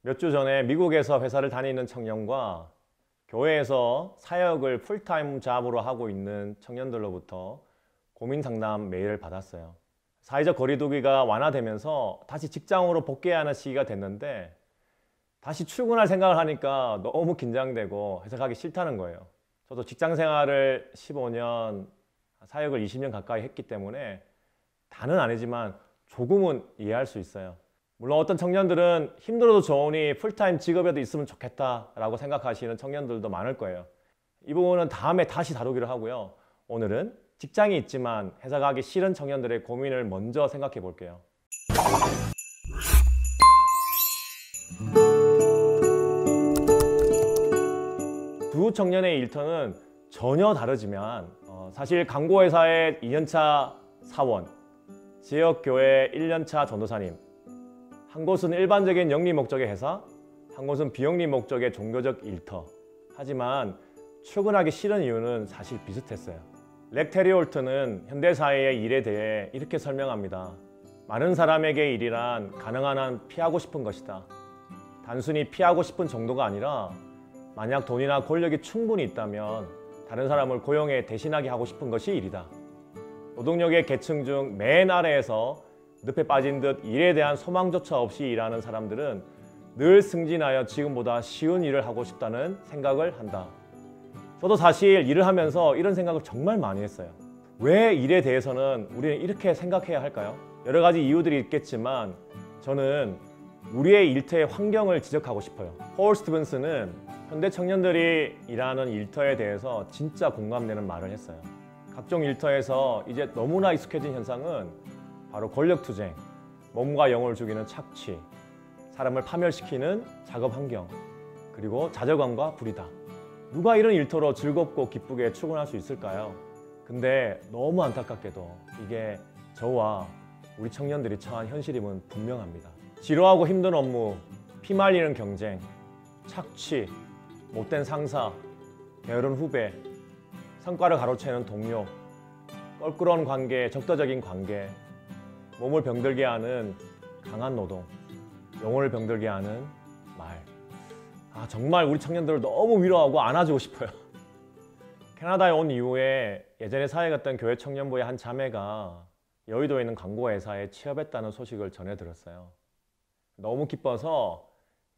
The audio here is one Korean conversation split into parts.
몇 주 전에 미국에서 회사를 다니는 청년과 교회에서 사역을 풀타임 잡으로 하고 있는 청년들로부터 고민 상담 메일을 받았어요. 사회적 거리두기가 완화되면서 다시 직장으로 복귀해야 하는 시기가 됐는데 다시 출근할 생각을 하니까 너무 긴장되고 회사 가기 싫다는 거예요. 저도 직장 생활을 15년, 사역을 20년 가까이 했기 때문에 다는 아니지만 조금은 이해할 수 있어요. 물론 어떤 청년들은 힘들어도 좋으니 풀타임 직업에도 있으면 좋겠다라고 생각하시는 청년들도 많을 거예요. 이 부분은 다음에 다시 다루기로 하고요. 오늘은 직장이 있지만 회사 가기 싫은 청년들의 고민을 먼저 생각해 볼게요. 두 청년의 일터는 전혀 다르지만 사실 광고회사의 2년차 사원, 지역교회 1년차 전도사님, 한 곳은 일반적인 영리 목적의 회사, 한 곳은 비영리 목적의 종교적 일터. 하지만 출근하기 싫은 이유는 사실 비슷했어요. 렉 테리올트는 현대사회의 일에 대해 이렇게 설명합니다. 많은 사람에게 일이란 가능한 한 피하고 싶은 것이다. 단순히 피하고 싶은 정도가 아니라 만약 돈이나 권력이 충분히 있다면 다른 사람을 고용해 대신하게 하고 싶은 것이 일이다. 노동력의 계층 중 맨 아래에서 늪에 빠진 듯 일에 대한 소망조차 없이 일하는 사람들은 늘 승진하여 지금보다 쉬운 일을 하고 싶다는 생각을 한다. 저도 사실 일을 하면서 이런 생각을 정말 많이 했어요. 왜 일에 대해서는 우리는 이렇게 생각해야 할까요? 여러 가지 이유들이 있겠지만 저는 우리의 일터의 환경을 지적하고 싶어요. 폴 스티븐스는 현대 청년들이 일하는 일터에 대해서 진짜 공감되는 말을 했어요. 각종 일터에서 이제 너무나 익숙해진 현상은 바로 권력투쟁, 몸과 영혼을 죽이는 착취, 사람을 파멸시키는 작업 환경, 그리고 좌절감과 불이다. 누가 이런 일터로 즐겁고 기쁘게 출근할 수 있을까요? 근데 너무 안타깝게도 이게 저와 우리 청년들이 처한 현실임은 분명합니다. 지루하고 힘든 업무, 피말리는 경쟁, 착취, 못된 상사, 게으른 후배, 성과를 가로채는 동료, 껄끄러운 관계, 적대적인 관계, 몸을 병들게 하는 강한 노동, 영혼을 병들게 하는 말. 정말 우리 청년들을 너무 위로하고 안아주고 싶어요. 캐나다에 온 이후에 예전에 사역했던 교회 청년부의 한 자매가 여의도에 있는 광고회사에 취업했다는 소식을 전해 들었어요. 너무 기뻐서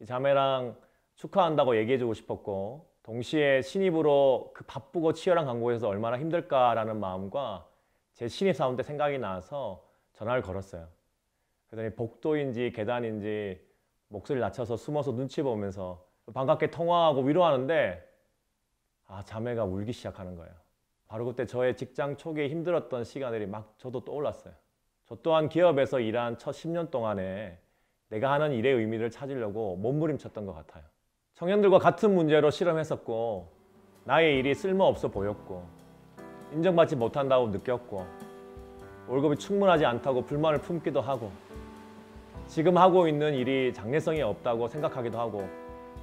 이 자매랑 축하한다고 얘기해주고 싶었고, 동시에 신입으로 그 바쁘고 치열한 광고에서 얼마나 힘들까라는 마음과 제 신입사원 때 생각이 나서 전화를 걸었어요. 그랬더니 복도인지 계단인지 목소리를 낮춰서 숨어서 눈치 보면서 반갑게 통화하고 위로하는데 자매가 울기 시작하는 거예요. 바로 그때 저의 직장 초기에 힘들었던 시간들이 막 저도 떠올랐어요. 저 또한 기업에서 일한 첫 10년 동안에 내가 하는 일의 의미를 찾으려고 몸부림쳤던 것 같아요. 청년들과 같은 문제로 실험했었고 나의 일이 쓸모없어 보였고 인정받지 못한다고 느꼈고 월급이 충분하지 않다고 불만을 품기도 하고 지금 하고 있는 일이 장래성이 없다고 생각하기도 하고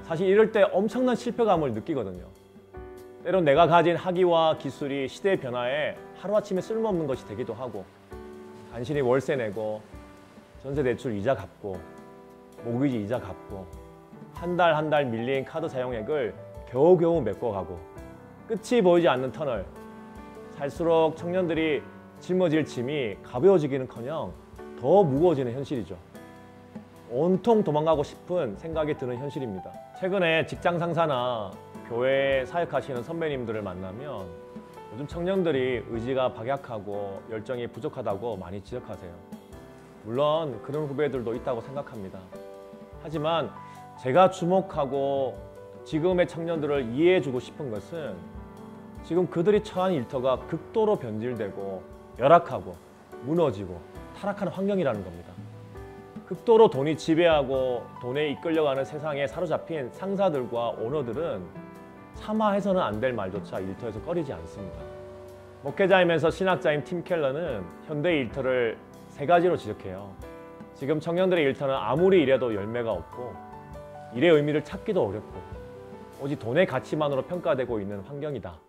사실 이럴 때 엄청난 실패감을 느끼거든요. 때론 내가 가진 학위와 기술이 시대의 변화에 하루아침에 쓸모없는 것이 되기도 하고 간신히 월세 내고 전세대출 이자 갚고 모기지 이자 갚고 한 달 한 달 밀린 카드 사용액을 겨우겨우 메꿔가고 끝이 보이지 않는 터널. 살수록 청년들이 짊어질 짐이 가벼워지기는커녕 더 무거워지는 현실이죠. 온통 도망가고 싶은 생각이 드는 현실입니다. 최근에 직장 상사나 교회 사역하시는 선배님들을 만나면 요즘 청년들이 의지가 박약하고 열정이 부족하다고 많이 지적하세요. 물론 그런 후배들도 있다고 생각합니다. 하지만 제가 주목하고 지금의 청년들을 이해해주고 싶은 것은 지금 그들이 처한 일터가 극도로 변질되고 열악하고 무너지고 타락하는 환경이라는 겁니다. 극도로 돈이 지배하고 돈에 이끌려가는 세상에 사로잡힌 상사들과 오너들은 차마 해서는 안 될 말조차 일터에서 꺼리지 않습니다. 목회자이면서 신학자인 팀 켈러는 현대의 일터를 3가지로 지적해요. 지금 청년들의 일터는 아무리 일해도 열매가 없고 일의 의미를 찾기도 어렵고 오직 돈의 가치만으로 평가되고 있는 환경이다.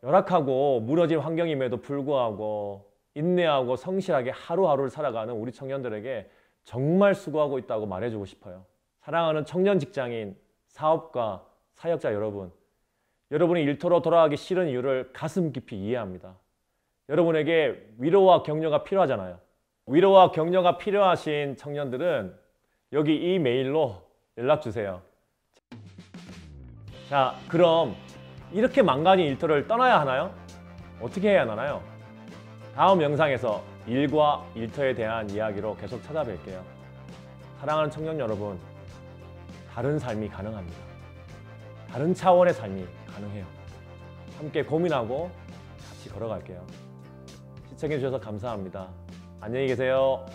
열악하고 무너진 환경임에도 불구하고 인내하고 성실하게 하루하루를 살아가는 우리 청년들에게 정말 수고하고 있다고 말해주고 싶어요. 사랑하는 청년 직장인, 사업가, 사역자 여러분, 여러분이 일터로 돌아가기 싫은 이유를 가슴 깊이 이해합니다. 여러분에게 위로와 격려가 필요하잖아요. 위로와 격려가 필요하신 청년들은 여기 이 메일로 연락 주세요. 자, 그럼 이렇게 망가진 일터를 떠나야 하나요? 어떻게 해야 하나요? 다음 영상에서 일과 일터에 대한 이야기로 계속 찾아뵐게요. 사랑하는 청년 여러분, 다른 삶이 가능합니다. 다른 차원의 삶이 가능해요. 함께 고민하고 같이 걸어갈게요. 시청해주셔서 감사합니다. 안녕히 계세요.